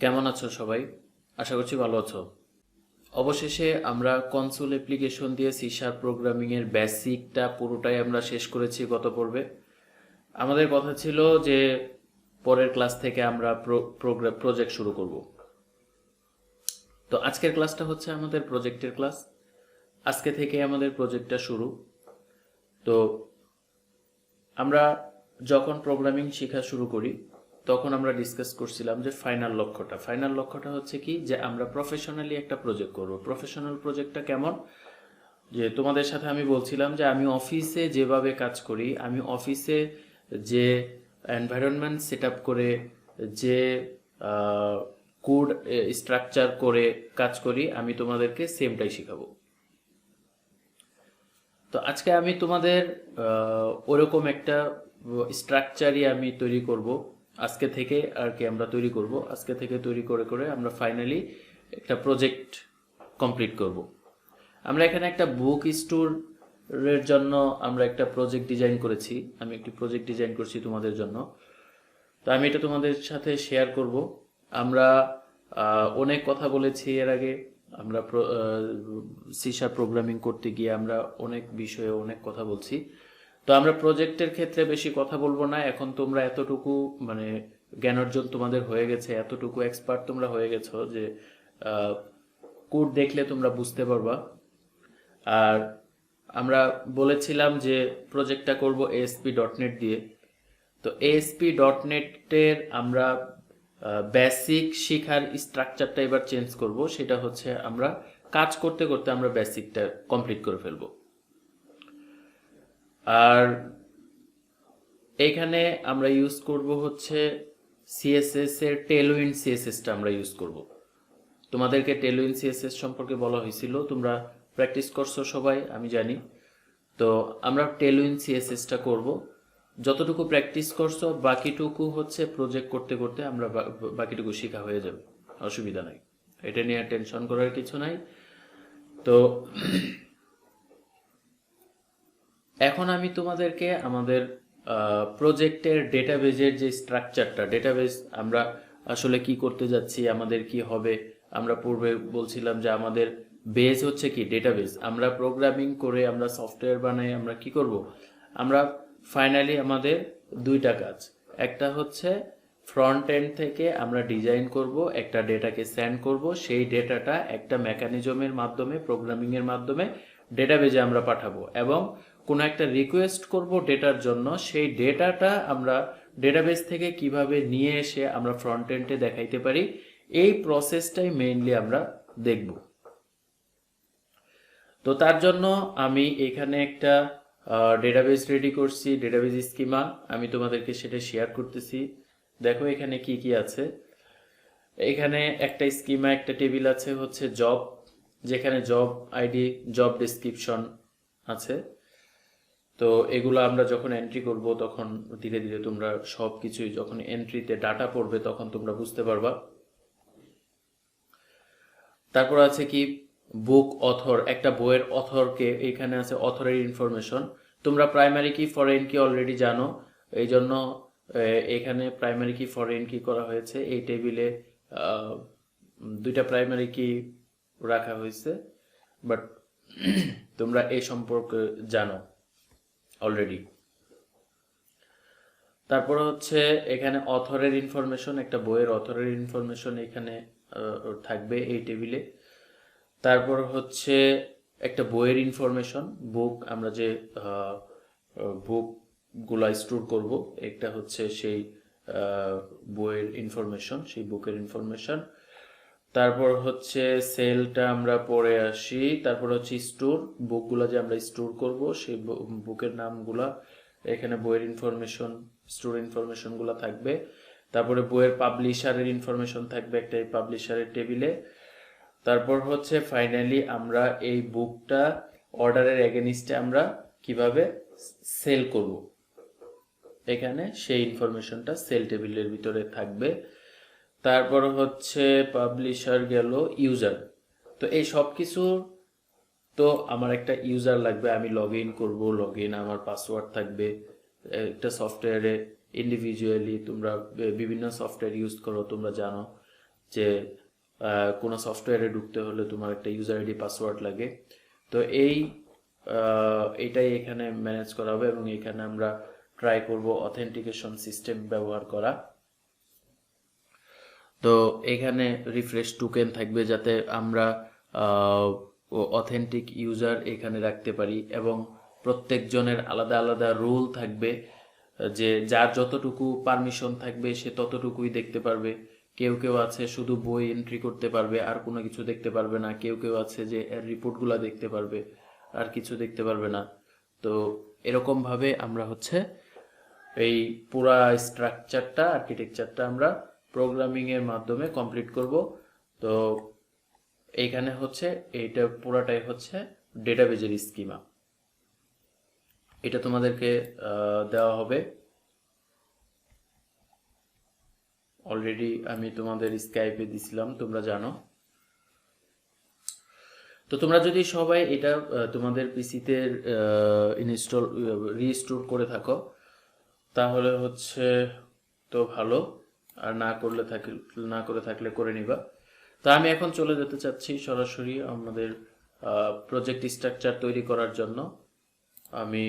কেমন আছো সবাই? আশা করছি ভালো আছো। অবশেষে আমরা কনসোল অ্যাপ্লিকেশন দিয়ে সি শার্প প্রোগ্রামিং এর বেসিকটা পুরোটাই আমরা শেষ করেছি গত পর্বে। আমাদের কথা ছিল যে পরের ক্লাস থেকে আমরা প্রজেক্ট শুরু করব। তো আজকের ক্লাসটা হচ্ছে আমাদের প্রজেক্টের ক্লাস। আজকে থেকে আমাদের প্রজেক্টটা শুরু। তো আমরা যখন প্রোগ্রামিং শেখা শুরু করি তখন আমরা ডিসকাস করছিলাম যে ফাইনাল লক্ষ্যটা হচ্ছে কি, যে আমরা প্রফেশনালি একটা প্রজেক্ট করব। প্রফেশনাল প্রজেক্টটা কেমন, যে তোমাদের সাথে আমি বলছিলাম যে আমি অফিসে যেভাবে কাজ করি, আমি অফিসে যে এনভায়রনমেন্ট সেট আপ করে, যে কোড স্ট্রাকচার করে কাজ করি, আমি তোমাদেরকে সেমটাই শেখাবো। তো আজকে আমি তোমাদের ওরকম একটা স্ট্রাকচারই আমি তৈরি করব। আজকে থেকে আর কি আমরা তৈরি করব, আজকে থেকে তৈরি করে করে আমরা ফাইনালি একটা প্রজেক্ট কমপ্লিট করব। আমরা এখানে একটা বুক স্টোরের জন্য আমরা একটা প্রজেক্ট ডিজাইন করেছি। আমি একটি প্রজেক্ট ডিজাইন করছি তোমাদের জন্য। তো আমি এটা তোমাদের সাথে শেয়ার করব। আমরা অনেক কথা বলেছি এর আগে। আমরা সি শার্প প্রোগ্রামিং করতে গিয়ে আমরা অনেক বিষয়ে অনেক কথা বলছি। তো আমরা প্রজেক্টের ক্ষেত্রে বেশি কথা বলবো না। এখন তোমরা এতটুকু মানে জ্ঞান অর্জন তোমাদের হয়ে গেছে, এতটুকু এক্সপার্ট তোমরা হয়ে গেছো যে কোড দেখলে তোমরা বুঝতে পারবা। আর আমরা বলেছিলাম যে প্রজেক্টটা করব ASP.NET দিয়ে। তো ASP.NET-এর আমরা বেসিক শেখার স্ট্রাকচারটা এবার চেঞ্জ করব। সেটা হচ্ছে আমরা কাজ করতে করতে আমরা বেসিকটা কমপ্লিট করে ফেলব। আর এখানে আমরা ইউজ করব হচ্ছে সিএসএস এর টেলউইন্ড সিএসএসটা আমরা ইউজ করব। তোমাদেরকে টেলউইন্ড সিএসএস সম্পর্কে বলা হয়েছিল, তোমরা প্র্যাকটিস করছো সবাই আমি জানি। তো আমরা টেলউইন্ড সিএসএসটা করব। যতটুকু প্র্যাকটিস করছো বাকিটুকু হচ্ছে প্রজেক্ট করতে করতে আমরা বাকিটুকু শেখা হয়ে যাবে, অসুবিধা নাই, এটা নিয়ে টেনশন করার কিছু নাই। তো এখন আমি তোমাদেরকে আমাদের প্রজেক্টের ডেটাবেজের যে স্ট্রাকচারটা, ডেটাবেজ আমরা আসলে কি করতে যাচ্ছি, আমাদের কি হবে। আমরা পূর্বে বলছিলাম যে আমাদের বেজ হচ্ছে কি ডেটাবেজ। আমরা প্রোগ্রামিং করে, আমরা সফটওয়্যার বানাই, আমরা কি করব, আমরা ফাইনালি আমাদের দুইটা কাজ। একটা হচ্ছে ফ্রন্ট এন্ড থেকে আমরা ডিজাইন করব, একটা ডেটাকে সেন্ড করব, সেই ডেটাটা একটা মেকানিজমের মাধ্যমে, প্রোগ্রামিংয়ের মাধ্যমে ডেটাবেজে আমরা পাঠাবো, এবং কোনো একটা রিকোয়েস্ট করব ডেটার জন্য, সেই ডেটাটা আমরা ডেটাবেস থেকে কিভাবে নিয়ে এসে আমরা ফ্রন্ট এন্ডে দেখাইতে পারি, এই প্রসেসটাই মেইনলি আমরা দেখব। তো তার জন্য আমি এখানে একটা ডেটাবেস রেডি করছি, ডেটাবেস স্কিমা। আমি তোমাদেরকে সেটা শেয়ার করতেছি। দেখো এখানে কি কি আছে। এখানে একটা স্কিমা, একটা টেবিল আছে হচ্ছে জব, যেখানে জব আইডি, জব ডেসক্রিপশন আছে। তো এগুলো আমরা যখন এন্ট্রি করব তখন ধীরে ধীরে তোমরা সব কিছুই যখন এন্ট্রিতে ডাটা পড়বে তখন তোমরা বুঝতে পারবা। তারপর আছে কি বুক অথর, একটা বইয়ের অথরকে, এখানে আছে অথরের ইনফরমেশন। তোমরা প্রাইমারি কি ফরেন কি অলরেডি জানো, এই জন্য এখানে প্রাইমারি কি ফরেন কি করা হয়েছে। এই টেবিলে দুইটা প্রাইমারি কি রাখা হয়েছে, বাট তোমরা এই সম্পর্কে জানো অলরেডি। তারপর হচ্ছে এখানে অথরের ইনফরমেশন, একটা বইয়ের অথরের ইনফরমেশন এখানে থাকবে এই টেবিলে। তারপর হচ্ছে একটা বইয়ের ইনফরমেশন, বুক, আমরা যে বুকগুলা স্টোর করব, একটা হচ্ছে সেই বইয়ের ইনফরমেশন, সেই বুকের ইনফরমেশন। তারপর হচ্ছে সেলটা আমরা পড়ে আসি। তারপর হচ্ছে স্টোর, বুকগুলা যে আমরা স্টোর করব সেই বুকের নামগুলা, এখানে বইয়ের ইনফরমেশন, স্টোর ইনফরমেশনগুলো থাকবে। তারপরে বইয়ের পাবলিশারের ইনফরমেশন থাকবে একটা এই পাবলিশারের টেবিলে। তারপর হচ্ছে ফাইনালি আমরা এই বুকটা অর্ডারের এগেনিস্টে আমরা কিভাবে সেল করব, এখানে সেই ইনফরমেশনটা সেল টেবিলের ভিতরে থাকবে। তারপর হচ্ছে পাবলিশার গেল, ইউজার। তো এই সব কিছু, তো আমার একটা ইউজার লাগবে, আমি লগ ইন করবো, লগ ইন আমার পাসওয়ার্ড থাকবে। একটা সফটওয়্যারে ইন্ডিভিজুয়ালি তোমরা বিভিন্ন সফটওয়্যার ইউজ করো তোমরা জানো, যে কোনো সফটওয়্যারে ঢুকতে হলে তোমার একটা ইউজার আইডি পাসওয়ার্ড লাগে। তো এইটাই এখানে ম্যানেজ করা হবে এবং এখানে আমরা ট্রাই করব অথেন্টিকেশন সিস্টেম ব্যবহার করা। তো এখানে রিফ্রেশ টোকেন থাকবে যাতে আমরা অথেন্টিক ইউজার এখানে রাখতে পারি এবং প্রত্যেকজনের আলাদা আলাদা রোল থাকবে, যে যার যতটুকু পারমিশন থাকবে সে ততটুকুই দেখতে পারবে। কেউ কেউ আছে শুধু বই এন্ট্রি করতে পারবে আর কোনো কিছু দেখতে পারবে না, কেউ কেউ আছে যে এর রিপোর্টগুলো দেখতে পারবে আর কিছু দেখতে পারবে না। তো এরকমভাবে আমরা হচ্ছে এই পুরা স্ট্রাকচারটা আর্কিটেকচারটা আমরা প্রোগ্রামিংয়ের মাধ্যমে কমপ্লিট করব। তো এইখানে হচ্ছে এইটা পুরাটাই হচ্ছে ডেটাবেজের স্কিমা, এটা তোমাদেরকে দেওয়া হবে। অলরেডি আমি তোমাদের স্কাইপে দিছিলাম, তোমরা জানো। তো তোমরা যদি সবাই এটা তোমাদের পিসিতে ইনস্টল রিস্টোর করে থাকো তাহলে হচ্ছে তো ভালো, আর না করে থাকলে করে নিবা। তো আমি এখন চলে যেতে চাচ্ছি সরাসরি আমাদের প্রজেক্ট স্ট্রাকচার তৈরি করার জন্য। আমি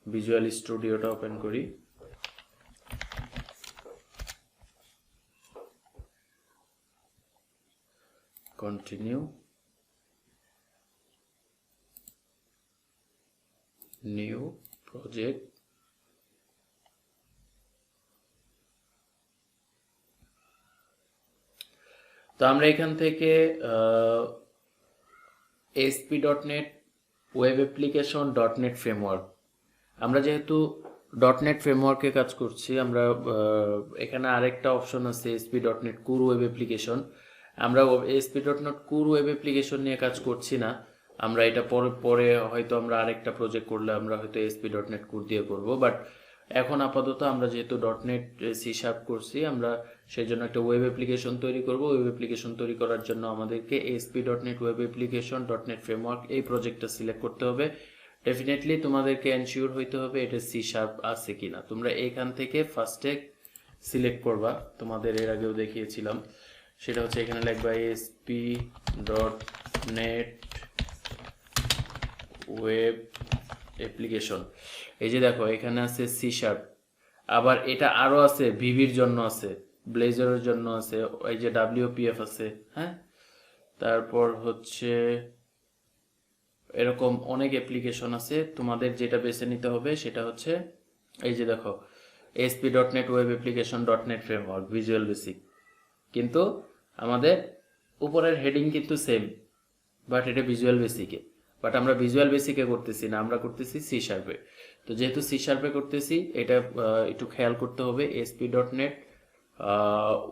ভিজুয়াল স্টুডিওটা ওপেন করি। Continue, new project. তো আমরা এখান থেকে ASP.NET web application .NET framework, আমরা যেহেতু .NET ফ্রেমওয়ার্কে কাজ করছি, আমরা এখানে আরেকটা অপশন আছে ASP.NET কোর ওয়েব অ্যাপ্লিকেশন। আমরা ASP.NET কোর ওয়েব অ্যাপ্লিকেশন নিয়ে কাজ করছি না, আমরা এটা পরে হয়তো আমরা আরেকটা প্রজেক্ট করলে আমরা হয়তো ASP.NET কোর দিয়ে করব। বাট এখন আপাতত আমরা যেহেতু .NET C# করছি, আমরা সেই জন্য একটা ওয়েব অ্যাপ্লিকেশন তৈরি করব। ওয়েব অ্যাপ্লিকেশন তৈরি করার জন্য আমাদেরকে ASP.NET web application .NET framework এই প্রজেক্টটা সিলেক্ট করতে হবে। ডেফিনেটলি তোমাদেরকে এনশিওর হইতে হবে এটা C# আছে কিনা। তোমরা এখান থেকে ফার্স্টে সিলেক্ট করবা, তোমাদের এর আগেও দেখিয়েছিলাম। সেটা হচ্ছে এখানে লিখবা ASP.NET ওয়েব অ্যাপ্লিকেশন। এই যে দেখো এখানে আছে C#, আবার এটা আরো আছে ভিভির জন্য আছে, ব্লেজারের জন্য আছে, এই যে WPF আছে, হ্যাঁ। তারপর হচ্ছে এরকম অনেক অ্যাপ্লিকেশন আছে, তোমাদের যেটা বেছে নিতে হবে সেটা হচ্ছে এই যে দেখো ASP.NET web application .NET framework visual basic. কিন্তু আমাদের উপরের হেডিং কিন্তু সেম, বাট এটা ভিজুয়াল বেসিকে। বাট আমরা ভিজুয়াল বেসিকে করতেছি না, আমরা করতেছি C#। তো যেহেতু C# করতেছি, এটা একটু খেয়াল করতে হবে। ASP.NET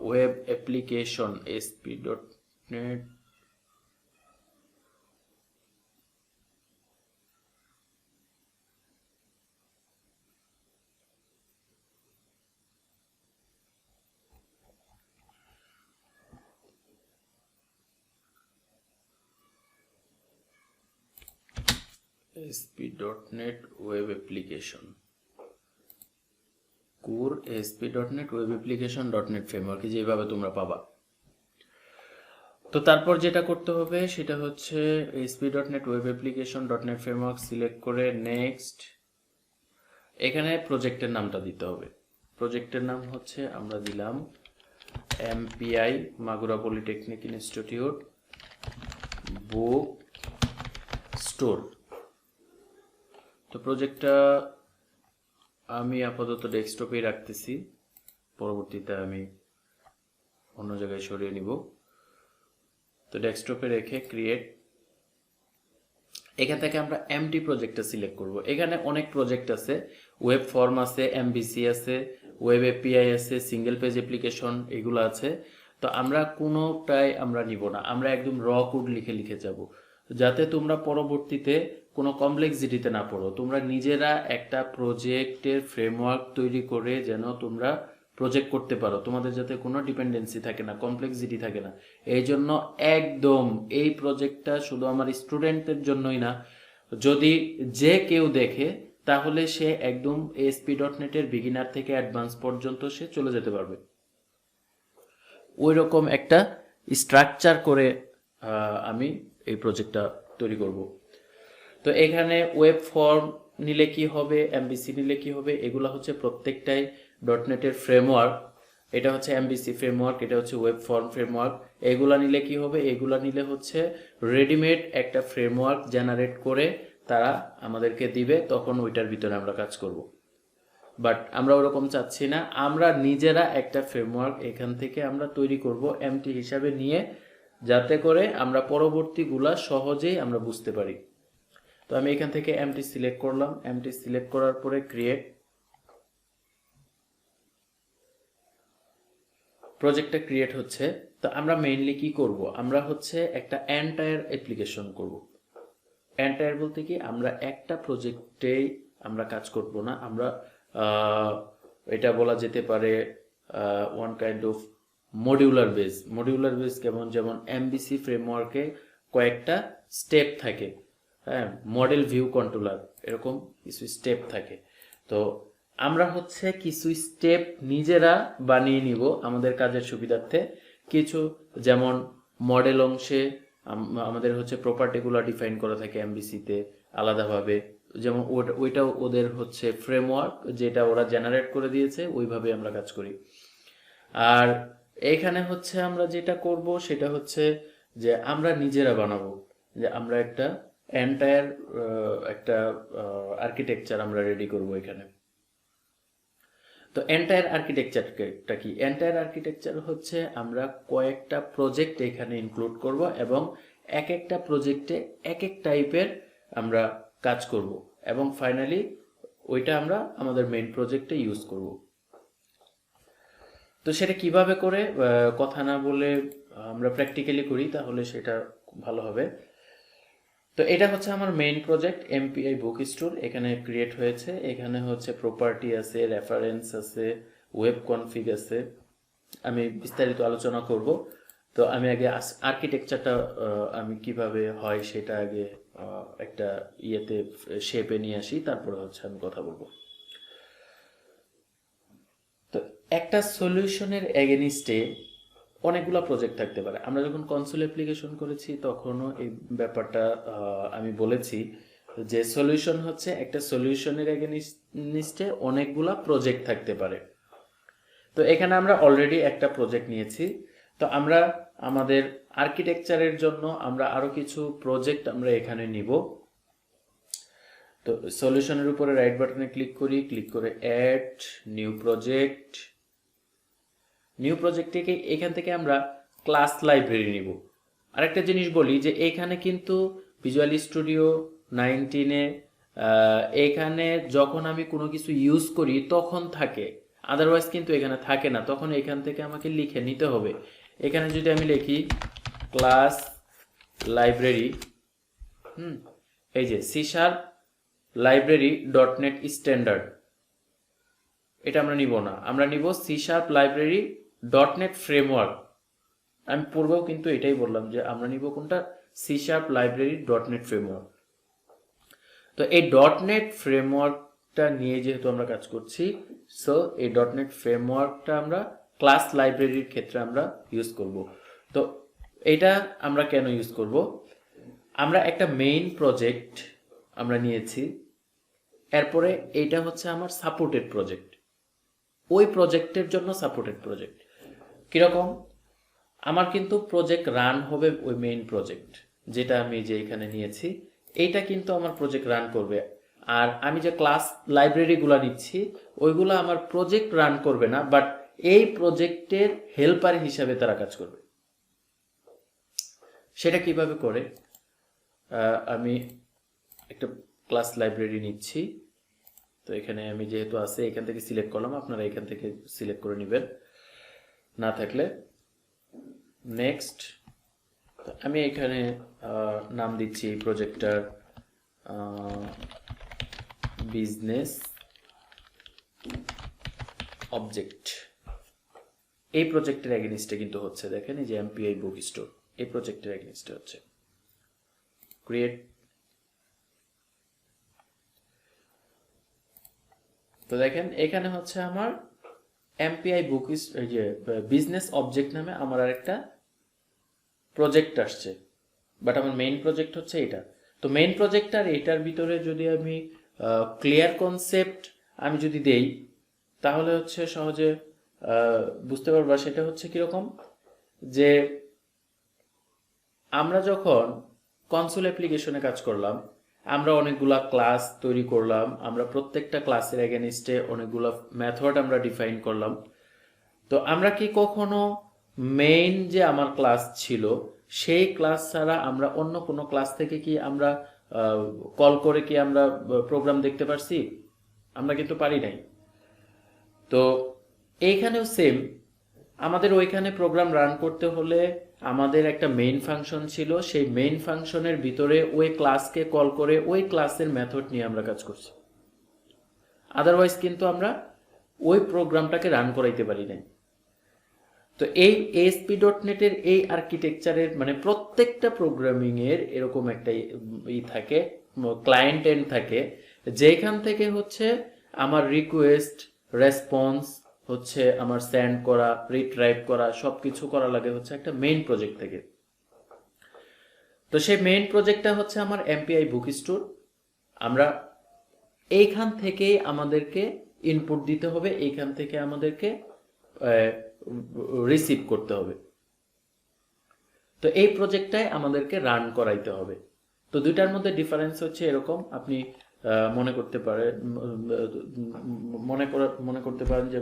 web application ASP.NET ASP.NET web application core ASP.NET web application .NET framework, যেভাবে তোমরা পাবা। তো তারপর যেটা করতে হবে সেটা হচ্ছে ASP.NET web application .NET framework select করে নেক্সট, এখানে প্রজেক্টের নামটা দিতে হবে। প্রজেক্টের নাম হচ্ছে আমরা দিলাম MPI Magura polytechnic institute book store. তো প্রজেক্টটা আমি আপাতত ডেস্কটপেই রাখতেছি, পরবর্তীতে আমি অন্য জায়গায় সরিয়ে নিব। তো ডেস্কটপে রেখে ক্রিয়েট, এখান থেকে আমরা এমটি প্রজেক্টটা সিলেক্ট করব। এখানে অনেক প্রজেক্ট আছে, ওয়েব ফর্ম আছে, MVC আছে, ওয়েব API আছে, সিঙ্গেল পেজ অ্যাপ্লিকেশন, এগুলো আছে। তো আমরা কোনোটাই আমরা নিব না, আমরা একদম র কোড লিখে যাব, যাতে তোমরা পরবর্তীতে কোনো কমপ্লেক্সিটিতে না পড়ো। তোমরা নিজেরা একটা প্রজেক্টের ফ্রেমওয়ার্ক তৈরি করে যেন তোমরা প্রজেক্ট করতে পারো, তোমাদের যাতে কোনো ডিপেন্ডেন্সি থাকে না, কমপ্লেক্সিটি থাকে না। এই জন্য একদম এই প্রজেক্টটা শুধু আমার স্টুডেন্টদের জন্যই না, যদি যে কেউ দেখে তাহলে সে একদম ASP.NET এর বিগিনার থেকে অ্যাডভান্স পর্যন্ত সে চলে যেতে পারবে। ওই রকম একটা স্ট্রাকচার করে আমি এই প্রজেক্টটা তৈরি করব। তো এখানে ওয়েব ফর্ম নিলে কি হবে, এমবিসি নিলে কি হবে, এগুলো হচ্ছে প্রত্যেকটাই ডটনেটের ফ্রেমওয়ার্ক। এটা হচ্ছে এমবিসি ফ্রেমওয়ার্ক, এটা হচ্ছে ওয়েব ফর্ম ফ্রেমওয়ার্ক। এগুলা নিলে কি হবে, এগুলা নিলে হচ্ছে রেডিমেড একটা ফ্রেমওয়ার্ক জেনারেট করে তারা আমাদেরকে দিবে, তখন ওইটার ভিতরে আমরা কাজ করব। বাট আমরা ওরকম চাচ্ছি না, আমরা নিজেরা একটা ফ্রেমওয়ার্ক এখান থেকে আমরা তৈরি করব এমটি হিসাবে নিয়ে, যাতে করে আমরা পরবর্তীগুলা সহজেই আমরা বুঝতে পারি। তো আমি এখান থেকে এমটি সিলেক্ট করলাম, এমটি সিলেক্ট করার পরে ক্রিয়েট, প্রজেক্টটা ক্রিয়েট হচ্ছে। তো আমরা মেইনলি কি করব, আমরা হচ্ছে একটা এন্টায়ার অ্যাপ্লিকেশন করব। এন্টায়ার বলতে কি, আমরা একটা প্রজেক্টেই আমরা কাজ করব না, আমরা এটা বলা যেতে পারে one kind of modular base. Modular base কেমন, যেমন এমবিসি ফ্রেমওয়ার্কে কয়েকটা স্টেপ থাকে, হ্যাঁ, মডেল ভিউ কন্ট্রোলার, এরকম কিছু স্টেপ থাকে। তো আমরা হচ্ছে কিছু স্টেপ নিজেরা বানিয়ে নিব আমাদের কাজের সুবিধার্থে। কিছু যেমন মডেল অংশে আমাদের হচ্ছে প্রপার্টিগুলো ডিফাইন করা থাকে এমবিসিতে আলাদাভাবে, যেমন ওইটাও ওদের হচ্ছে ফ্রেমওয়ার্ক, যেটা ওরা জেনারেট করে দিয়েছে, ওইভাবে আমরা কাজ করি। আর এইখানে হচ্ছে আমরা যেটা করব সেটা হচ্ছে যে আমরা নিজেরা বানাবো, যে আমরা একটা এন্টায়ার একটা আর্কিটেকচার আমরা রেডি করব এখানে। তো এন্টায়ার আর্কিটেকচারটা কি, এন্টায়ার আর্কিটেকচার হচ্ছে আমরা কয়েকটা প্রজেক্ট এখানে ইনক্লুড করব, এবং এক একটা প্রজেক্টে এক এক টাইপের আমরা কাজ করব, এবং ফাইনালি ওইটা আমরা আমাদের মেইন প্রজেক্টে ইউজ করব। তো সেটা কিভাবে করে, কথা না বলে আমরা প্র্যাকটিক্যালি করি, তাহলে সেটা ভালো হবে। তো এটা হচ্ছে আমার main project MPI book store, এখানে ক্রিয়েট হয়েছে। এখানে হচ্ছে প্রপার্টি আছে, রেফারেন্স আছে, ওয়েব কনফিগ আছে, আমি বিস্তারিত আলোচনা করব। তো আমি আগে আর্কিটেকচারটা আমি কিভাবে হয় সেটা আগে একটা ইয়েতে শেপে নিয়ে আসি, তারপরে হচ্ছে আমি কথা বলবো। তো একটা সলিউশনের এগেনিস্টে অনেকগুলো প্রজেক্ট থাকতে পারে। আমরা যখন কনসোল অ্যাপ্লিকেশন করেছি তখনও এই ব্যাপারটা আমি বলেছি, যে সলিউশন হচ্ছে একটা সলিউশনের এগেনিস্টে অনেকগুলা প্রজেক্ট থাকতে পারে। তো এখানে আমরা অলরেডি একটা প্রজেক্ট নিয়েছি। তো আমরা আমাদের আর্কিটেকচারের জন্য আমরা আরো কিছু প্রজেক্ট আমরা এখানে নিব। তো সলিউশনের উপরে রাইট বাটনে ক্লিক করি, ক্লিক করে add new project. New project থেকে এখান থেকে আমরা ক্লাস লাইব্রেরি নিব। আরেকটা জিনিস বলি, যে এখানে কিন্তু ভিজুয়াল স্টুডিও 19-এ এখানে যখন আমি কোনো কিছু ইউজ করি তখন থাকে, আদারওয়াইজ কিন্তু এখানে থাকে না, তখন এখান থেকে আমাকে লিখে নিতে হবে। এখানে যদি আমি লিখি ক্লাস লাইব্রেরি, এই যে C sharp library dot net standard, এটা আমরা নিব না, আমরা নিব C sharp library dot net framework. আমি পূর্বেও কিন্তু এটাই বললাম যে আমরা নিব কোনটা, C sharp library dot net framework. তো এই ডটনেট ফ্রেমওয়ার্কটা নিয়ে যেহেতু আমরা কাজ করছি, সো এই ডটনেট ফ্রেমওয়ার্কটা আমরা ক্লাস লাইব্রেরির ক্ষেত্রে আমরা ইউজ করব। তো এটা আমরা কেন ইউজ করব, আমরা একটা মেইন প্রজেক্ট আমরা নিয়েছি, এরপরে এইটা হচ্ছে আমার সাপোর্টেড প্রজেক্ট, ওই প্রজেক্টের জন্য সাপোর্টেড প্রজেক্ট। কিরকম, আমার কিন্তু প্রজেক্ট রান হবে ওই মেইন প্রজেক্ট যেটা আমি যে এখানে নিয়েছি, এইটা কিন্তু আমার প্রজেক্ট রান করবে। আর আমি যে ক্লাস লাইব্রেরিগুলো নিচ্ছি ওইগুলো আমার প্রজেক্ট রান করবে না, বাট এই প্রজেক্টের হেল্পার হিসাবে তারা কাজ করবে। সেটা কিভাবে করে, আমি একটা ক্লাস লাইব্রেরি নিচ্ছি। তো এখানে আমি যেহেতু আছে এখান থেকে সিলেক্ট করলাম, আপনারা এখান থেকে সিলেক্ট করে নেবেন, না থাকলে নেক্সট। আমি এখানে নাম দিচ্ছি এই প্রজেক্টটার বিজনেস অবজেক্ট। এই প্রজেক্টের এগেনিস্টে কিন্তু হচ্ছে, দেখেন এই যে এমপিআই বুক স্টোর, এই প্রজেক্টের এগেনিস্টে হচ্ছে। ক্রিয়েট। তো দেখেন এখানে হচ্ছে আমার এমপিআই বুক, এই যে বিজনেস অবজেক্ট নামে আমার আরেকটা প্রজেক্ট আসছে, বাট আমার মেইন প্রজেক্ট হচ্ছে এটা। তো মেইন প্রজেক্ট আর এটার ভিতরে যদি আমি ক্লিয়ার কনসেপ্ট আমি যদি দেই, তাহলে হচ্ছে সহজে বুঝতে পারবা। সেটা হচ্ছে কিরকম, যে আমরা যখন কনসোল অ্যাপ্লিকেশনে কাজ করলাম, আমরা অনেকগুলা ক্লাস তৈরি করলাম, আমরা প্রত্যেকটা ক্লাসের এগেনস্টে অনেকগুলো মেথড আমরা ডিফাইন করলাম। তো আমরা কি কখনো মেইন যে আমার ক্লাস ছিল সেই ক্লাস ছাড়া আমরা অন্য কোনো ক্লাস থেকে কি আমরা কল করে কি আমরা প্রোগ্রাম দেখতে পারছি? আমরা কিন্তু পারি নাই। তো এইখানেও সেম, আমাদের ওইখানে প্রোগ্রাম রান করতে হলে আমাদের একটা মেইন ফাংশন ছিল, সেই মেইন ফাংশনের ভিতরে ওই ক্লাসকে কল করে ওই ক্লাসের মেথড নিয়ে আমরা কাজ করছি। আদারওয়াইজ কিন্তু আমরা ওই প্রোগ্রামটাকে রান করাইতে পারি নাই। তো এই ASP.NET এর এই আর্কিটেকচারের মানে প্রত্যেকটা প্রোগ্রামিং এর এরকম একটা থাকে, ক্লায়েন্ট এন্ড থাকে, যেখান থেকে হচ্ছে আমার রিকোয়েস্ট রেসপন্স হচ্ছে আমার সেন্ড করা, রিট্রাইভ করা, সবকিছু করা লাগে হচ্ছে একটা মেইন প্রজেক্ট থেকে। তো সেই মেইন প্রজেক্টটা হচ্ছে আমার MPI বুক স্টোর। আমরা এইখান থেকেই আমাদেরকে ইনপুট দিতে হবে, এইখান থেকে আমাদেরকে রিসিভ করতে হবে। তো এই প্রজেক্টটাই আমাদেরকে রান করাইতে হবে। তো দুইটার মধ্যে ডিফারেন্স হচ্ছে এরকম, আপনি মনে করতে পারেন যে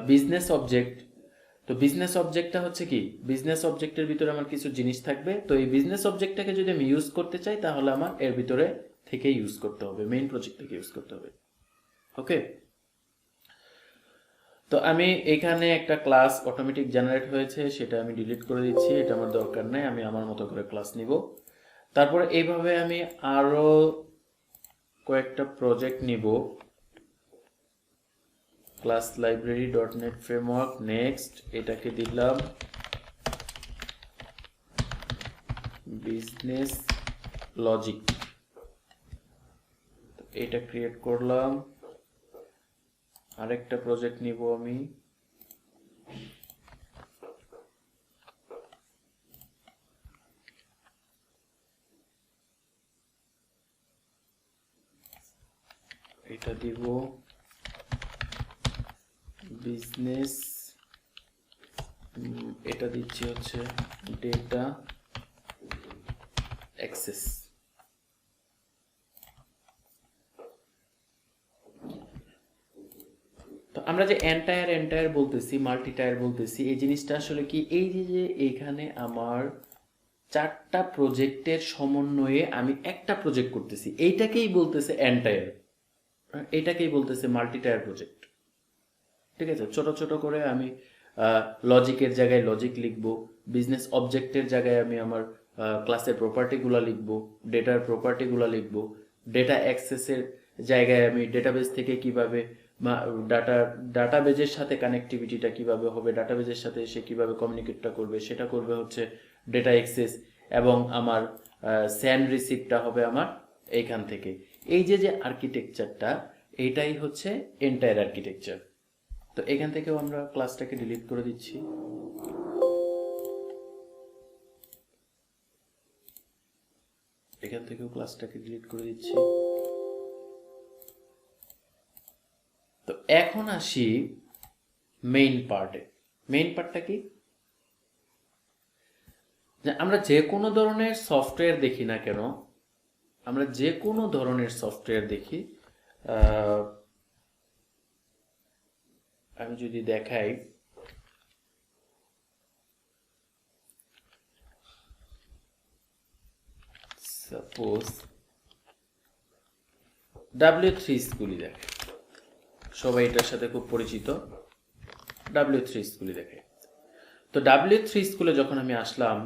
বিজনেস অবজেক্ট। তো বিজনেস অবজেক্টটা হচ্ছে কি, বিজনেস অবজেক্টের ভিতরে আমার কিছু জিনিস থাকবে। তো এই বিজনেস অবজেক্টটাকে যদি আমি ইউজ করতে চাই, তাহলে আমার এর ভিতরে থেকে ইউজ করতে হবে, মেইন প্রজেক্ট থেকে ইউজ করতে হবে। ওকে, তো আমি এখানে একটা ক্লাস অটোমেটিক জেনারেট হয়েছে, সেটা আমি ডিলিট করে দিচ্ছি, এটা আমার দরকার নেই, আমি আমার মতো করে ক্লাস নিব। তারপরে এইভাবে আমি আরো কয়েকটা প্রজেক্ট নিব। Class library .NET framework, next এটাকে দিলাম বিজনেস লজিক, এটা ক্রিয়েট করলাম। আরেকটা প্রজেক্ট নিব আমি, এটা দিব বিজনেস, এটা দিচ্ছি হচ্ছে ডেটা অ্যাক্সেস। তো আমরা যে এন্টায়ার বলতেছি, মাল্টি টায়ার বলতেছি, এই জিনিসটা আসলে কি, এই যে এইখানে আমার 4টা প্রজেক্টের সমন্বয়ে আমি একটা প্রজেক্ট করতেছি, এইটাকেই বলতেছে এন্টায়ার, এটাকেই বলতেছে মাল্টি টায়ার প্রজেক্ট। ঠিক আছে, ছোট ছোট করে আমি লজিকের জায়গায় লজিক লিখবো, বিজনেস অবজেক্টের জায়গায় আমি আমার ক্লাসের প্রপার্টিগুলো লিখবো, ডেটার প্রপার্টিগুলো লিখবো, ডেটা অ্যাক্সেসের জায়গায় আমি ডেটাবেস থেকে কিভাবে ডাটাবেজের সাথে কানেক্টিভিটিটা কিভাবে হবে, ডাটাবেজের সাথে সে কিভাবে কমিউনিকেটটা করবে, সেটা করবে হচ্ছে ডেটা অ্যাক্সেস, এবং আমার সেন্ড রিসিভটা হবে আমার এইখান থেকে। এই যে আর্কিটেকচারটা, এইটাই হচ্ছে এন্টায়ার আর্কিটেকচার। তো এখান থেকেও আমরা ক্লাসটাকে ডিলিট করে দিচ্ছি। এখান থেকেও ক্লাসটাকে ডিলিট করে দিচ্ছি। তো এখন আসি মেইন পার্টে। মেইন পার্টটা কি, যে আমরা যে কোনো ধরনের সফটওয়্যার দেখি না কেন, আমরা যে কোনো ধরনের সফটওয়্যার দেখি, আমি যদি দেখাই, সাপোজ W3 স্কুলই দেখে, সবাই এটার সাথে খুব পরিচিত, W3 স্কুলই দেখে। তো W3 স্কুলে যখন আমি আসলাম,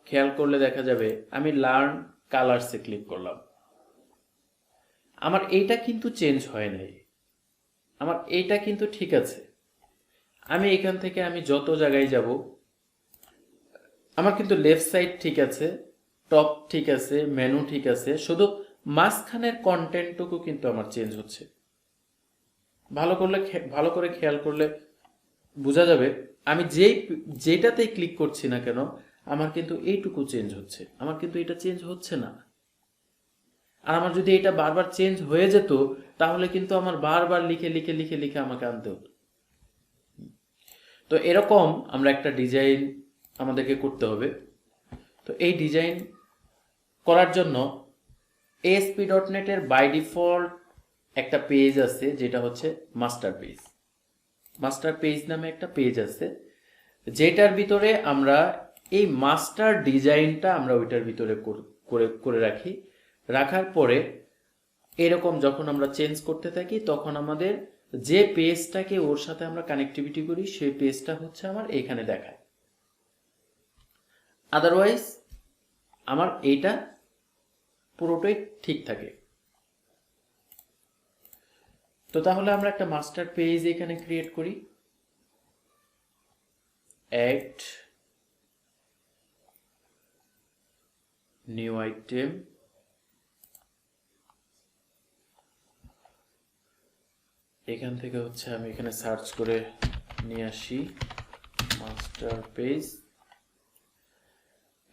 খেয়াল করলে দেখা যাবে আমি লার্ন কালারসে ক্লিক করলাম, আমার এইটা কিন্তু চেঞ্জ হয় নাই, আমার এইটা কিন্তু ঠিক আছে। আমি এখান থেকে আমি যত জায়গায় যাব, আমার কিন্তু লেফট সাইড ঠিক আছে, টপ ঠিক আছে, মেনু ঠিক আছে, শুধু মাঝখানের কন্টেন্টটুকু কিন্তু আমার চেঞ্জ হচ্ছে। ভালো করে খেয়াল করলে বোঝা যাবে, আমি যেটাতেই ক্লিক করছি না কেন, আমার কিন্তু এইটুকু চেঞ্জ হচ্ছে, আমার কিন্তু এটা চেঞ্জ হচ্ছে না। আর আমার যদি এটা বারবার চেঞ্জ হয়ে যেত তাহলে কিন্তু আমার বারবার লিখে লিখে লিখে লিখে আমাকে আনতে হতো। তো এরকম আমরা একটা ডিজাইন আমাদেরকে করতে হবে। তো এই ডিজাইন করার জন্য ASP.NET এর বাই ডিফল্ট একটা পেজ আছে, যেটা হচ্ছে মাস্টার পেজ। মাস্টার পেজ নামে একটা পেজ আছে, যেটার ভিতরে আমরা এই মাস্টার ডিজাইনটা আমরা ওইটার ভিতরে করে করে রাখি। রাখার পরে এরকম যখন আমরা চেঞ্জ করতে থাকি তখন আমাদের যে পেজটাকে ওর সাথে আমরা কানেক্টিভিটি করি সেই পেজটা হচ্ছে আমার এখানে দেখায়। আদারওয়াইজ আমার এইটা পুরোটাই ঠিক থাকে। তো তাহলে আমরা একটা মাস্টার পেজ এখানে ক্রিয়েট করি। অ্যাড নিউ আইটেম, এখান থেকে হচ্ছে আমি এখানে সার্চ করে নিয়ে আসি মাস্টার পেজ।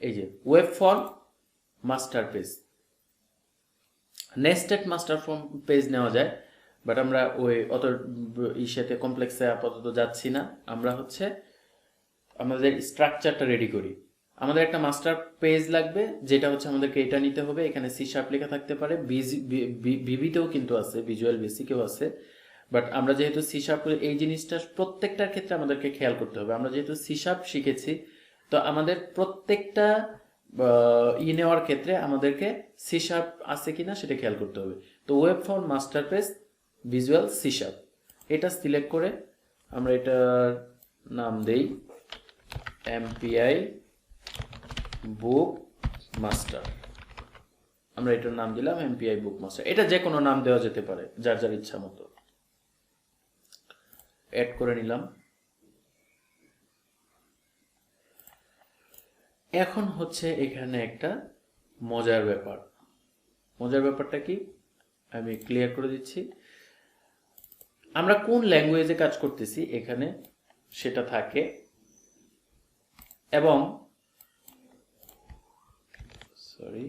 এই যে web form master page, nested master form page নেওয়া যায়, বাট আমরা ওই অত ইসেতে কমপ্লেক্সে আপাতত যাচ্ছি না। আমরা হচ্ছে আমাদের স্ট্রাকচারটা রেডি করি। আমাদের একটা মাস্টার পেজ লাগবে, যেটা হচ্ছে আমাদেরকে এটা নিতে হবে। এখানে সি শার্প লেখা থাকতে পারে, ভিভিতেও কিন্তু আছে, ভিজুয়াল বেসিকেও আছে। বাট আমরা যেহেতু সি শার্প, এই জিনিসটা প্রত্যেকটার ক্ষেত্রে আমাদেরকে খেয়াল করতে হবে। আমরা যেহেতু সি শার্প শিখেছি, তো আমাদের প্রত্যেকটা নেওয়ার ক্ষেত্রে আমাদেরকে সি শার্প আছে কিনা সেটা খেয়াল করতে হবে। তো web form master page visual C sharp, এটা সিলেক্ট করে আমরা এটার নাম দেই MPI বুক মাস্টার। আমরা এটার নাম দিলাম MPI বুক মাস্টার। এটা যে কোনো নাম দেওয়া যেতে পারে যার যার ইচ্ছা মতো। অ্যাড করে নিলাম। এখন হচ্ছে এখানে একটা মজার ব্যাপার। মজার ব্যাপারটা কি আমি ক্লিয়ার করে দিচ্ছি। আমরা কোন ল্যাঙ্গুয়েজে কাজ করতেছি এখানে সেটা থাকে, এবং সরি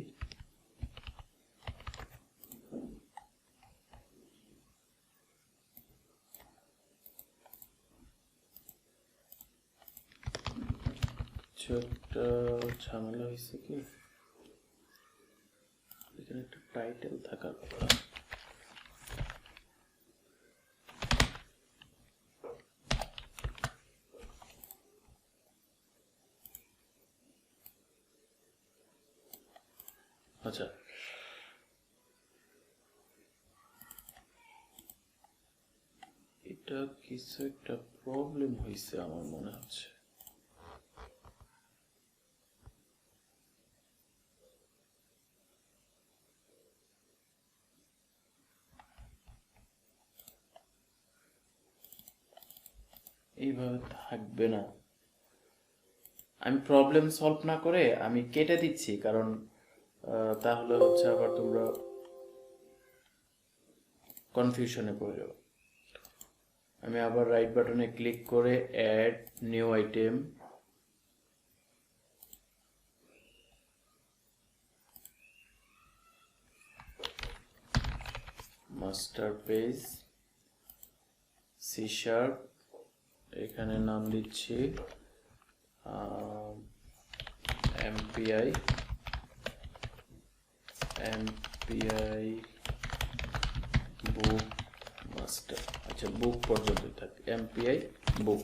একটা ঝামেলা হয়েছে কি, এখানে একটা টাইটেল থাকার কথা। আচ্ছা, এটা কিছু একটা প্রবলেম হয়েছে আমার মনে হচ্ছে। এইভাবে থাকবে না। আমি প্রবলেম সলভ না করে আমি কেটে দিচ্ছি, কারণ তাহলে হচ্ছে আবার তোমরা কনফিউশনে পড়ে যাবে। আমি আবার রাইট বাটনে ক্লিক করে add new item, master page C sharp, এখানে নাম দিচ্ছি MPI বুক মাস্টার। আচ্ছা, বুক পর্যন্ত থাকে, MPI বুক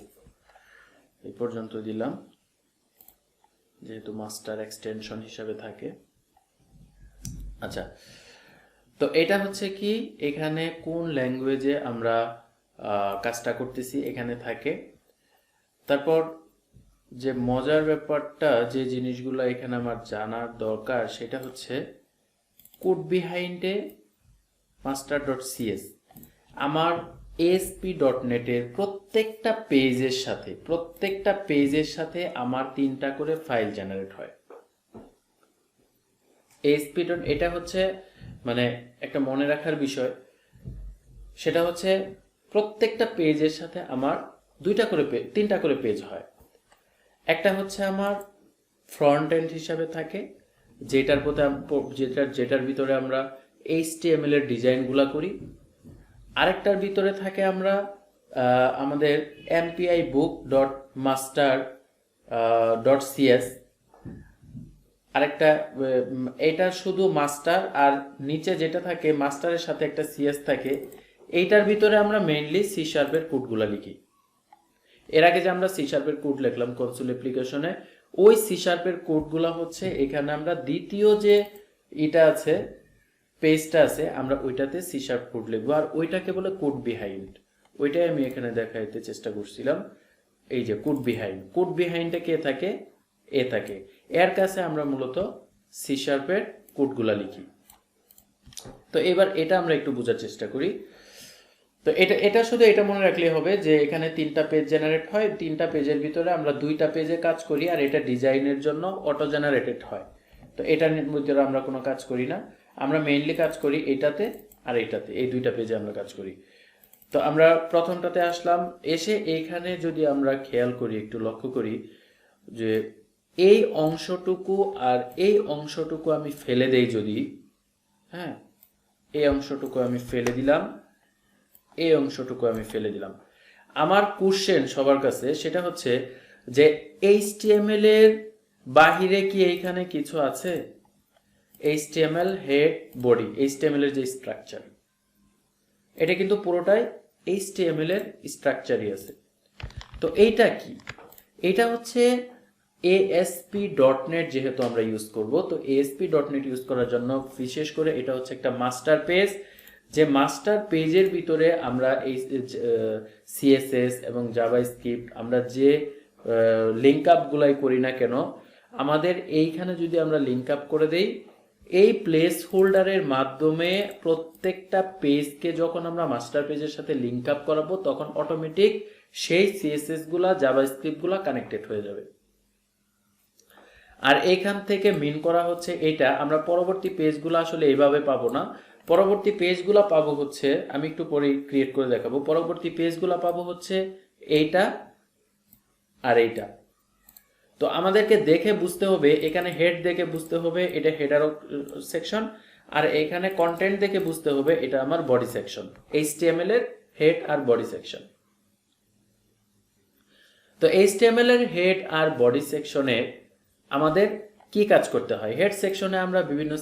এই পর্যন্ত দিলাম, যেহেতু মাস্টার এক্সটেনশন হিসাবে থাকে। আচ্ছা, তো এটা হচ্ছে কি এখানে কোন ল্যাঙ্গুয়েজে আমরা কাজটা করতেছি এখানে থাকে। তারপর যে মজার ব্যাপারটা, যে জিনিসগুলো এখানে আমার জানার দরকার, সেটা হচ্ছে কোড বিহাইন্ডে master.cs আমার ASP.NET এর প্রত্যেকটা পেজের সাথে আমার 3টা করে ফাইল জেনারেট হয়। ASP. এটা হচ্ছে মানে একটা মনে রাখার বিষয়, সেটা হচ্ছে প্রত্যেকটা পেজের সাথে আমার 3টা করে পেজ হয়। একটা হচ্ছে আমার ফ্রন্ট এন্ড হিসাবে থাকে, যেটার ভিতরে আমরা HTML এর ডিজাইনগুলা করি। আরেকটার ভিতরে থাকে আমরা আমাদের MPI book.master.cs, আরেকটা এটা শুধু মাস্টার, আর নিচে যেটা থাকে মাস্টারের সাথে একটা CS থাকে, এইটার ভিতরে আমরা মেইনলি C# এর কোডগুলা লিখি। এর আগে যে আমরা C# এর কোড লিখলাম কনসোল অ্যাপ্লিকেশনে, ওই C# এর কোডগুলা হচ্ছে এখানে আমরা দ্বিতীয় যে এটা আছে পেজটা আছে, আমরা ওইটাতে C# কোড লিখবো, আর ওইটাকে বলে কোড বিহাইন্ড। ওইটাই আমি এখানে দেখাইতে চেষ্টা করছিলাম। এই যে কোড বিহাইন্ডে কে থাকে? এ থাকে। এর কাছে আমরা মূলত C# এর কোডগুলা লিখি। তো এবার এটা আমরা একটু বোঝার চেষ্টা করি। তো এটা শুধু এটা মনে রাখলে হবে যে এখানে 3টা পেজ জেনারেট হয়, 3টা পেজের ভিতরে আমরা 2টা পেজে কাজ করি, আর এটা ডিজাইনের জন্য অটো জেনারেটেড হয়। তো এটার ভিতরে আমরা কোনো কাজ করি না, আমরা মেইনলি কাজ করি এটাতে আর এটাতে, এই 2টা পেজে আমরা কাজ করি। তো আমরা প্রথমটাতে আসলাম, এসে এইখানে যদি আমরা খেয়াল করি, একটু লক্ষ্য করি যে এই অংশটুকু আর এই অংশটুকু আমি ফেলে দেই যদি, হ্যাঁ, এই অংশটুকু আমি ফেলে দিলাম, এই অংশটুকু আমি ফেলে দিলাম। আমার কোশ্চেন সবার কাছে সেটা হচ্ছে যে HTML এর বাহিরে কি এইখানে কিছু আছে? HTML হেড বডি, HTML এর যে স্ট্রাকচার, এটা কিন্তু পুরোটাই HTML এর স্ট্রাকচারই আছে। তো এইটা কি? এটা হচ্ছে ASP.NET যেহেতু আমরা ইউজ করব, তো ASP.NET ইউজ করার জন্য বিশেষ করে এটা হচ্ছে একটা মাস্টার পেজ, যে মাস্টার পেজের ভিতরে আমরা এই CSS এবং জাভাস্ক্রিপ্ট আমরা যে লিঙ্ক আপগুলাই করি না কেন, আমাদের এইখানে যদি আমরা লিঙ্ক আপ করে দেই, এই প্লেস হোল্ডারের মাধ্যমে প্রত্যেকটা পেজকে যখন আমরা মাস্টার পেজের সাথে লিঙ্ক আপ করাবো, তখন অটোমেটিক সেই CSS গুলা জাভাস্ক্রিপ্ট গুলা কানেক্টেড হয়ে যাবে। আর এইখান থেকে মিন করা হচ্ছে এটা, আমরা পরবর্তী পেজগুলো আসলে এইভাবে পাবো না। পরবর্তী পেজগুলো পাবো হচ্ছে, আমি একটু পরে ক্রিয়েট করে দেখাবো, পরবর্তী পেজগুলো পাবো হচ্ছে এইটা আর এইটা। তো আমাদেরকে দেখে বুঝতে হবে, এখানে হেড দেখে বুঝতে হবে এটা হেডার সেকশন, আর এখানে কন্টেন্ট দেখে বুঝতে হবে এটা আমার বডি সেকশন, HTML এর হেড আর বডি সেকশন। তো HTML এর হেড আর বডি সেকশনে আমাদের কি কাজ করতে হয়? হেড সেকশনে আমরা বিভিন্ন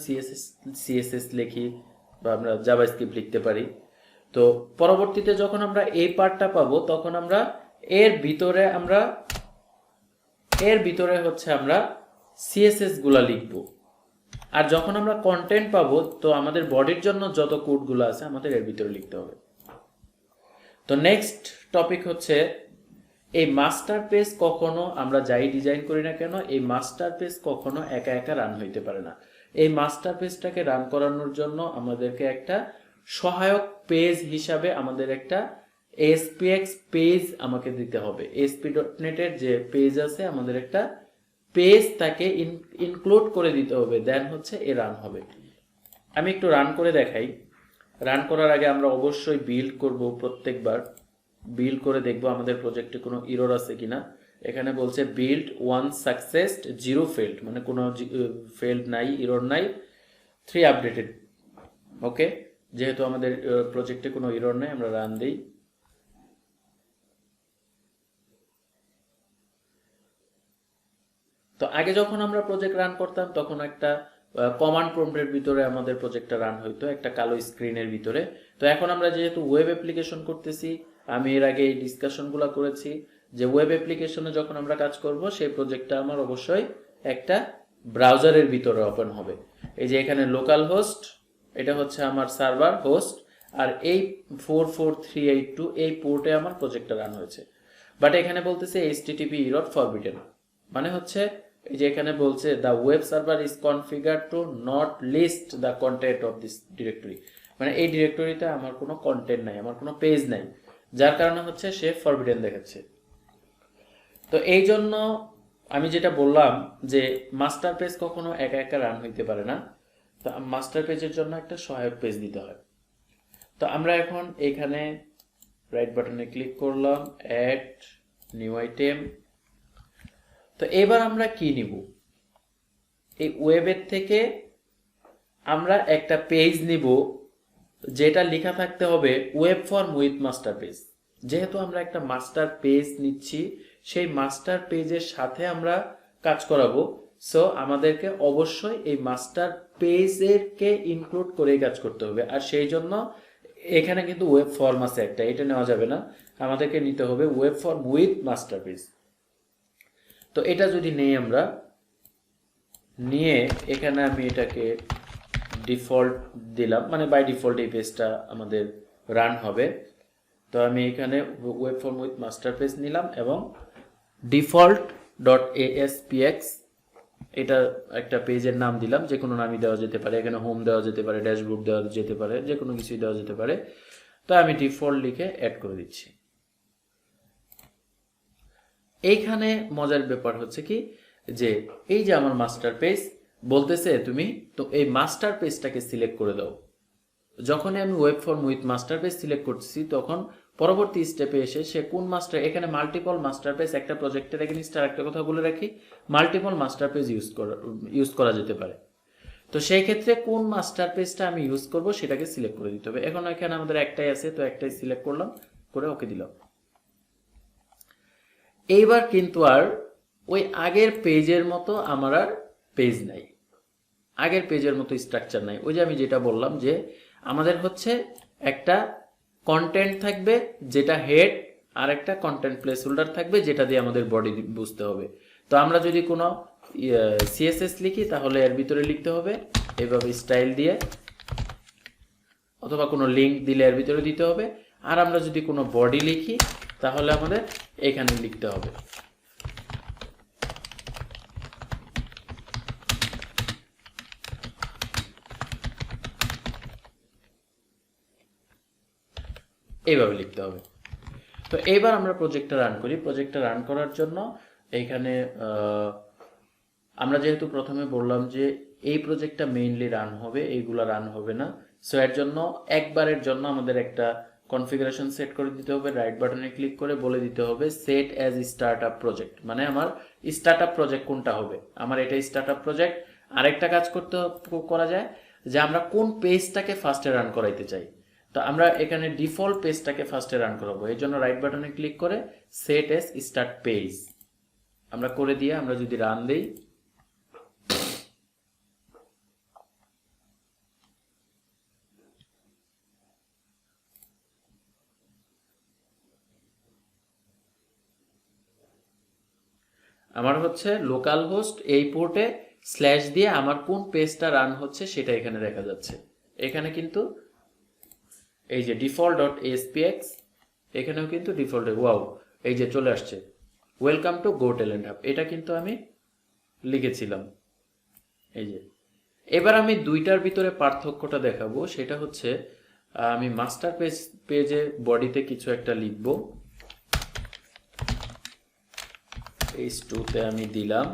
CSS লিখি বা আমরা জাভাস্ক্রিপ্ট লিখতে পারি। তো পরবর্তীতে যখন আমরা এই পার্টটা পাবো, তখন আমরা এর ভিতরে হচ্ছে আমরা CSS গুলা লিখবো। আর যখন আমরা কন্টেন্ট পাবো, তো আমাদের বডির জন্য যত কোডগুলো আছে আমাদের এর ভিতরে লিখতে হবে। তো নেক্সট টপিক হচ্ছে এই মাস্টার পেজ কখনো আমরা যাই ডিজাইন করি না কেন, এই মাস্টার পেজ কখনো একা একা রান হইতে পারে না। এই মাস্টার পেজটাকে রান করানোর জন্য আমাদেরকে একটা সহায়ক পেজ হিসাবে আমাদের একটা ASPX পেজ আমাকে দিতে হবে। ASP.NET এর যে পেজ আছে, আমাদের একটা পেজ তাকে ইনক্লুড করে দিতে হবে, দেন হচ্ছে এ রান হবে। আমি একটু রান করে দেখাই। রান করার আগে আমরা অবশ্যই বিল্ড করব, প্রত্যেকবার বিল্ড করে দেখবো আমাদের প্রজেক্টে কোনো ইরর আছে কিনা। এখানে বলছে বিল্ড 1 সাকসেসড 0 ফেল্ড, মানে কোনো ফেল্ড নাই, ইরর নাই, 3 আপডেটেড। ওকে, যেহেতু আমাদের প্রজেক্টে কোনো ইরর নাই, আমরা রান দেই। তো আগে যখন আমরা প্রজেক্ট রান করতাম, তখন একটা কমান্ড প্রম্পটের ভিতরে আমাদের প্রজেক্টটা রান হইতো, একটা কালো স্ক্রিনের ভিতরে। তো এখন আমরা যেহেতু ওয়েব অ্যাপ্লিকেশন করতেছি, আমি এর আগে এই ডিসকাশনগুলো করেছি যে ওয়েব অ্যাপ্লিকেশনে যখন আমরা কাজ করব, সেই প্রজেক্টটা আমার অবশ্যই একটা ব্রাউজারের ভিতরে ওপেন হবে। এই যে এখানে লোকাল হোস্ট, এটা হচ্ছে আমার সার্ভার হোস্ট, আর এই 44382 এই পোর্টে আমার প্রজেক্টটা রান হয়েছে। বাট এখানে বলতেছে HTTP error forbidden, মানে হচ্ছে এই যে এখানে বলছে the web server is configured to not list the content of this directory, মানে এই ডিরেক্টরিতে আমার কোনো কন্টেন্ট নাই, আমার কোনো পেজ নাই, যার কারণে হচ্ছে সে ফরবিডেন দেখাচ্ছে। তো এই জন্য আমি যেটা বললাম যে মাস্টার পেজ কখনো একা একা রান হইতে পারে না, তো মাস্টার পেজের জন্য একটা সহায়ক পেজ দিতে হয়। তো আমরা এখন এখানে রাইট বাটনে ক্লিক করলাম, অ্যাড নিউ আইটেম। তো এবার আমরা কি নিব? এই ওয়েবের থেকে আমরা একটা পেজ নিব, যেটা লেখা থাকতে হবে web form with master page. যেহেতু আমরা একটা মাস্টার পেজ নিচ্ছি, সেই মাস্টার পেজের সাথে আমরা কাজ করাবো, সো আমাদেরকে অবশ্যই এই মাস্টার পেজেরকে ইনক্লুড করেই কাজ করতে হবে। আর সেই জন্য এখানে কিন্তু ওয়েব ফর্ম আছে একটা, এটা নেওয়া যাবে না, আমাদেরকে নিতে হবে web form with master page. তো এটা যদি নেই আমরা, নিয়ে এখানে আমি এটাকে ডিফল্ট দিলাম, মানে বাই ডিফল্ট এই পেজটা আমাদের রান হবে। তো আমি এখানে web form with master page নিলাম এবং ডিফল্ট ডট এএসপিএক্স এটা একটা পেজের নাম দিলাম, যে কোনো নামই দেওয়া যেতে পারে, এখানে হোম দেওয়া যেতে পারে, ড্যাশবোর্ড দেওয়া যেতে পারে, যে কোনো কিছুই দেওয়া যেতে পারে। তো আমি ডিফল্ট লিখে অ্যাড করে দিচ্ছি। এইখানে মজার ব্যাপার হচ্ছে কি, যে এই যে আমার মাস্টার পেজ বলতেছে তুমি তো এই মাস্টার পেজটাকে সিলেক্ট করে দাও। যখনই আমি web form with master page select করছি, তখন পরবর্তী স্টেপে এসে সে কোন মাস্টার, এখানে মাল্টিপল মাস্টার পেজ, একটা প্রজেক্টের এগেইনস্ট আর একটা কথা বলে রাখি, মাল্টিপল মাস্টার পেজ ইউজ করা যেতে পারে। তো সেই ক্ষেত্রে কোন মাস্টার পেজটা আমি ইউজ করব সেটাকে সিলেক্ট করে দিতে হবে। এখন এখানে আমাদের একটাই আছে, তো একটাই সিলেক্ট করলাম, করে ওকে দিলাম। এইবার কিন্তু আর ওই আগের পেজের মতো আমার আর পেজ নাই, আগের পেজের মতো স্ট্রাকচার নাই। ওই যে আমি যেটা বললাম যে আমাদের হচ্ছে একটা কন্টেন্ট থাকবে যেটা হেড, আর একটা কন্টেন্ট প্লেস হোল্ডার থাকবে যেটা দিয়ে আমাদের বডি বুঝতে হবে। তো আমরা যদি কোনো সিএসএস লিখি তাহলে এর ভিতরে লিখতে হবে এভাবে স্টাইল দিয়ে, অথবা কোনো লিঙ্ক দিলে এর ভিতরে দিতে হবে। আর আমরা যদি কোনো বডি লিখি তাহলে আমাদের এখানে লিখতে হবে। এইভাবে লিখতে হবে। তো এইবার আমরা প্রজেক্টটা রান করি। প্রজেক্টটা রান করার জন্য এইখানে আমরা যেহেতু প্রথমে বললাম যে এই প্রজেক্টটা মেইনলি রান হবে, এইগুলা রান হবে না, সো এর জন্য একবারের জন্য আমাদের একটা কনফিগারেশন সেট করে দিতে হবে। রাইট বাটনে ক্লিক করে বলে দিতে হবে সেট অ্যাজ স্টার্টআপ প্রজেক্ট, মানে আমার স্টার্টআপ প্রজেক্ট কোনটা হবে, আমার এটা স্টার্টআপ প্রজেক্ট। আরেকটা কাজ করা যায় যে আমরা কোন পেজটাকে ফার্স্টে রান করাইতে চাই। তো আমরা এখানে ডিফল্ট পেজটাকে ফার্স্টে রান করাবো, এই জন্য রাইট বাটনে ক্লিক করে সেট এস স্টার্ট পেজ আমরা করে দিয়ে আমরা যদি রান দেই, আমার হচ্ছে লোকাল হোস্ট এই পোর্টে স্ল্যাশ দিয়ে আমার কোন পেজটা রান হচ্ছে সেটা এখানে দেখা যাচ্ছে। এখানে কিন্তু এই যে ডিফল্ট ডট এসপিএক্স, এখানেও কিন্তু ডিফল্ট, ওয়াও এই যে চলে আসছে welcome to go talent hub, এটা কিন্তু আমি লিখেছিলাম। এই যে এবার আমি দুইটার ভিতরে পার্থক্যটা দেখাবো, সেটা হচ্ছে আমি মাস্টার পেজে বডিতে কিছু একটা লিখব, পেজ 2 তে আমি দিলাম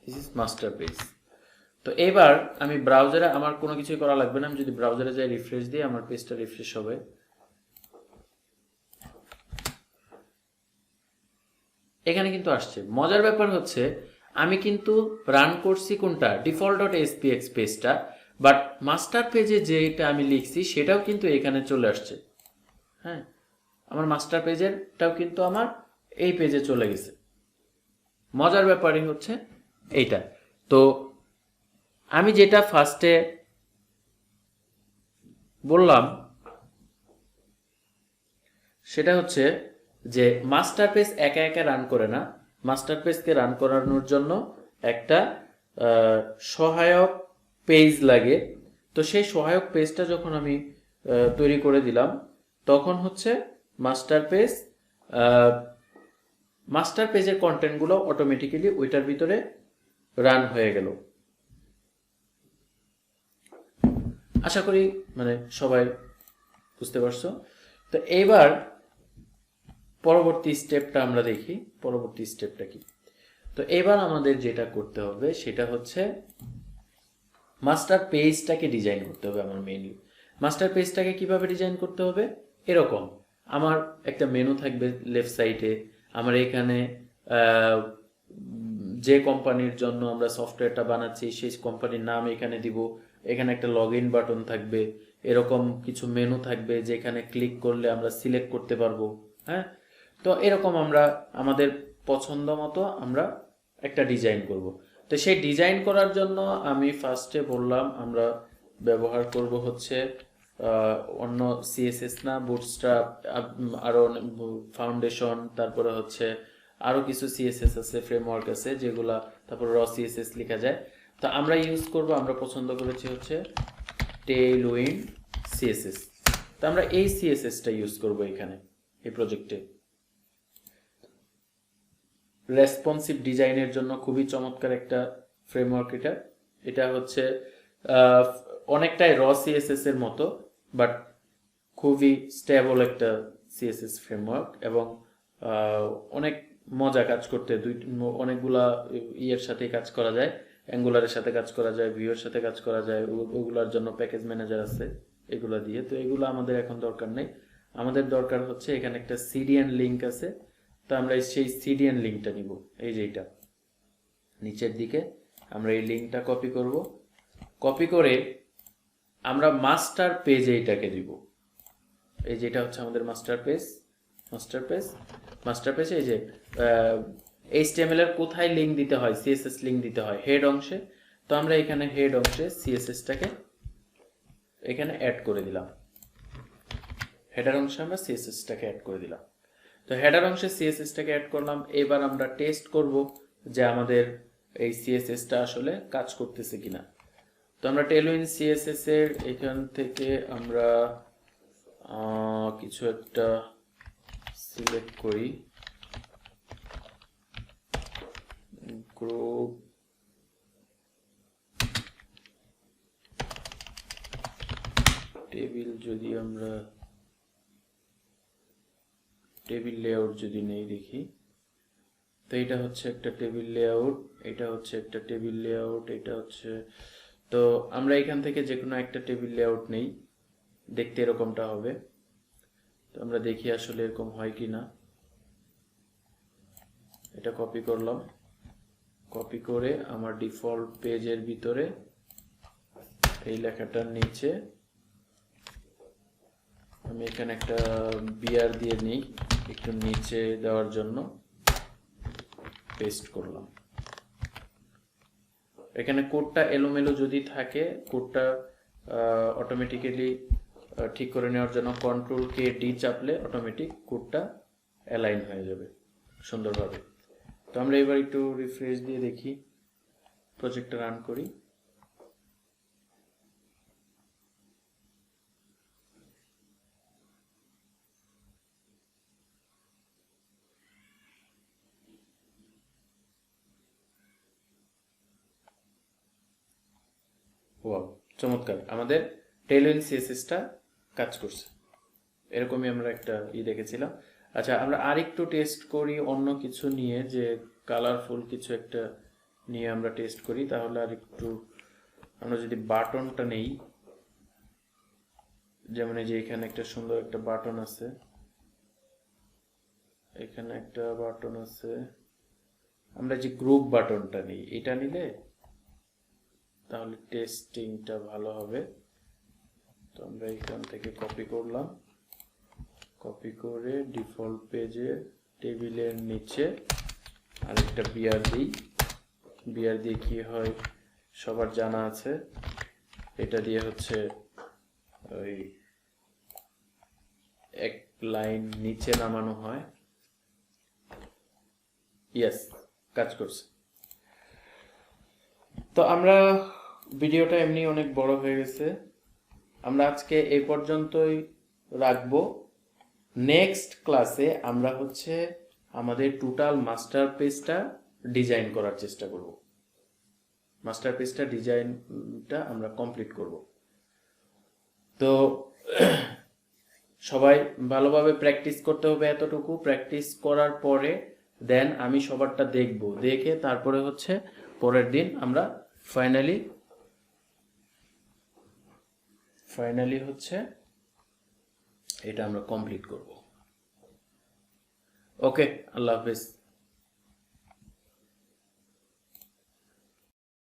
দিস ইজ মাস্টার পেজ। তো এবার আমি ব্রাউজারে, আমার কোনো কিছুই করা লাগবে না, আমি যদি ব্রাউজারে যাই রিফ্রেশ দিই আমার পেজটা রিফ্রেশ হবে। এখানে কিন্তু আসছে। মজার ব্যাপার হচ্ছে আমি কিন্তু রান করছি কোনটা, ডিফল্ট ডট এসপিএক্স পেজটা, বাট মাস্টার পেজে যেটা আমি লিখছি সেটাও কিন্তু এখানে চলে আসছে। হ্যাঁ, আমার মাস্টার পেজেরটাও কিন্তু আমার এই পেজে চলে গেছে। মজার ব্যাপারই হচ্ছে এইটা। তো আমি যেটা ফার্স্টে বললাম সেটা হচ্ছে যে মাস্টার পেজ একা একা রান করে না, মাস্টার পেজকে রান করানোর জন্য একটা সহায়ক পেজ লাগে। তো সেই সহায়ক পেজটা যখন আমি তৈরি করে দিলাম, তখন হচ্ছে মাস্টার পেজের কন্টেন্টগুলো অটোমেটিক্যালি ওইটার ভিতরে রান হয়ে গেল। আশা করি মানে সবাই বুঝতে পারছো। তো এইবার পরবর্তী স্টেপটা আমরা দেখি, পরবর্তী স্টেপটা কি। তো এবার আমাদের যেটা করতে হবে সেটা হচ্ছে মাস্টার পেজটাকে ডিজাইন করতে হবে। আমার মেইনলি মাস্টার পেজটাকে কিভাবে ডিজাইন করতে হবে, এরকম আমার একটা মেনু থাকবে লেফট সাইডে, আমরা এখানে আহ, যে কোম্পানির জন্য আমরা সফটওয়্যারটা বানাচ্ছি সেই কোম্পানির নাম এখানে দিব। এখানে একটা লগ ইন বাটন থাকবে, এরকম কিছু মেনু থাকবে যেখানে ক্লিক করলে আমরা সিলেক্ট করতে পারবো। হ্যাঁ, তো এরকম আমরা আমাদের পছন্দ মতো আমরা একটা ডিজাইন করব। তো সেই ডিজাইন করার জন্য আমি ফার্স্টে বললাম আমরা ব্যবহার করব হচ্ছে অন্য সিএসএস না, বুটস্ট্র্যাপ, আরও ফাউন্ডেশন, তারপরে হচ্ছে আরও কিছু সিএসএস আছে, ফ্রেমওয়ার্ক আছে যেগুলা, তারপর র সিএসএস লেখা যায়। তো আমরা ইউজ করব, আমরা পছন্দ করেছি হচ্ছে টেইলউইন্ড সিএসএস। তো আমরা এই সিএসএসটা ইউজ করব এখানে এই প্রজেক্টে। রেসপন্সিভ ডিজাইনের জন্য খুবই চমৎকার একটা ফ্রেমওয়ার্ক এটা। এটা হচ্ছে অনেকটাই র সিএসএস এর মতো, বাট খুবই স্টেবল একটা সিএসএস ফ্রেমওয়ার্ক, এবং অনেক মজা কাজ করতে। অনেকগুলা ইয়ের সাথে কাজ করা যায়, অ্যাঙ্গুলারের সাথে কাজ করা যায়, ভিউয়ের সাথে কাজ করা যায়, ওগুলার জন্য প্যাকেজ ম্যানেজার আছে এগুলা দিয়ে। তো এগুলো আমাদের এখন দরকার নেই, আমাদের দরকার হচ্ছে এখানে একটা সিডিএন লিঙ্ক আছে। তো আমরা সেই সিডিএন লিঙ্কটা নিব, এই যে এটা নিচের দিকে আমরা এই লিঙ্কটা কপি করব। কপি করে আমরা মাস্টার পেজে এটাকে দিব। এই যে এটা হচ্ছে আমাদের মাস্টার পেজ। মাস্টার পেজে এই যে HTML এর কোথায় লিঙ্ক দিতে হয়, সিএসএস লিঙ্ক দিতে হয় হেড অংশে। তো আমরা এখানে হেড অংশে সিএসএসটাকে এখানে অ্যাড করে দিলাম। হেডার অংশে আমরা সিএসএসটাকে অ্যাড করে দিলাম। তো হেডার অংশে সিএসএসটাকে অ্যাড করলাম। এবার আমরা টেস্ট করব যে আমাদের এই সিএসএসটা আসলে কাজ করতেছে কিনা। তো আমরা টেইলউইন্ড সিএসএস এর এখান থেকে আমরা কিছু একটা সিলেক্ট করি, গ্রুপ টেবিল, যদি আমরা টেবিল লেআউট যদি নেই দেখি, তো এটা হচ্ছে একটা টেবিল লেআউট, এটা হচ্ছে একটা টেবিল লেআউট, এটা হচ্ছে। তো আমরা এখান থেকে যে কোনো একটা টেবিল লেআউট নেই, দেখতে এরকমটা হবে। তো আমরা দেখি আসলে এরকম হয় কি না। এটা কপি করলাম, কপি করে আমার ডিফল্ট পেজের ভিতরে এই লেখাটার নিচে আমি এখানে একটা বিআর দিয়ে নিই একটু নিচে দেওয়ার জন্য, পেস্ট করলাম। এখানে কোডটা এলোমেলো যদি থাকে, কোডটা অটোমেটিক্যালি ঠিক করে নেওয়ার জন্য Ctrl+K+D চাপলে অটোমেটিক কোডটা অ্যালাইন হয়ে যাবে সুন্দরভাবে। তো আমরা এবার একটু রিফ্রেশ দিয়ে দেখি, প্রজেক্টটা রান করি। ওয়াও, চমৎকার, আমাদের টেইলউইন্ড সিএসএসটা কাজ করছে। এরকমই আমরা একটা দেখেছিলাম। আচ্ছা, আমরা আরেকটু টেস্ট করি অন্য কিছু নিয়ে, যে কালারফুল কিছু একটা নিয়ে আমরা টেস্ট করি। তাহলে আরেকটু আমরা যদি বাটনটা নেই, যেমন এই যে এখানে একটা সুন্দর একটা বাটন আছে, এখানে একটা বাটন আছে, আমরা যে গ্রুপ বাটনটা নিই, এটা নিলে তাহলে টেস্টিংটা ভালো হবে। তো আমরা এখান থেকে কপি করলাম, কপি করে ডিফল্ট পেজে টেবিলের নিচে আরেকটা বিআর দিই। বিআর দিয়ে কি হয় সবার জানা আছে, এটা দিয়ে হচ্ছে ওই এক লাইন নিচে নামানো হয়। ইয়েস, কাজ করছে। তো আমরা ভিডিওটা এমনি অনেক বড় হয়ে গেছে, আমরা আজকে এই পর্যন্তই রাখবো। নেক্সট ক্লাসে আমরা হচ্ছে আমাদের টোটাল মাস্টার পেজটা ডিজাইন করার চেষ্টা করব। মাস্টার পেজটা ডিজাইনটা আমরা কমপ্লিট করব। তো সবাই ভালোভাবে প্র্যাকটিস করতে হবে, এতটুকু প্র্যাকটিস করার পরে দেন আমি সবারটা দেখব, দেখে তারপরে হচ্ছে পরের দিন আমরা ফাইনালি হচ্ছে এটা আমরা কমপ্লিট করব। ওকে, আল্লাহ হাফেজ।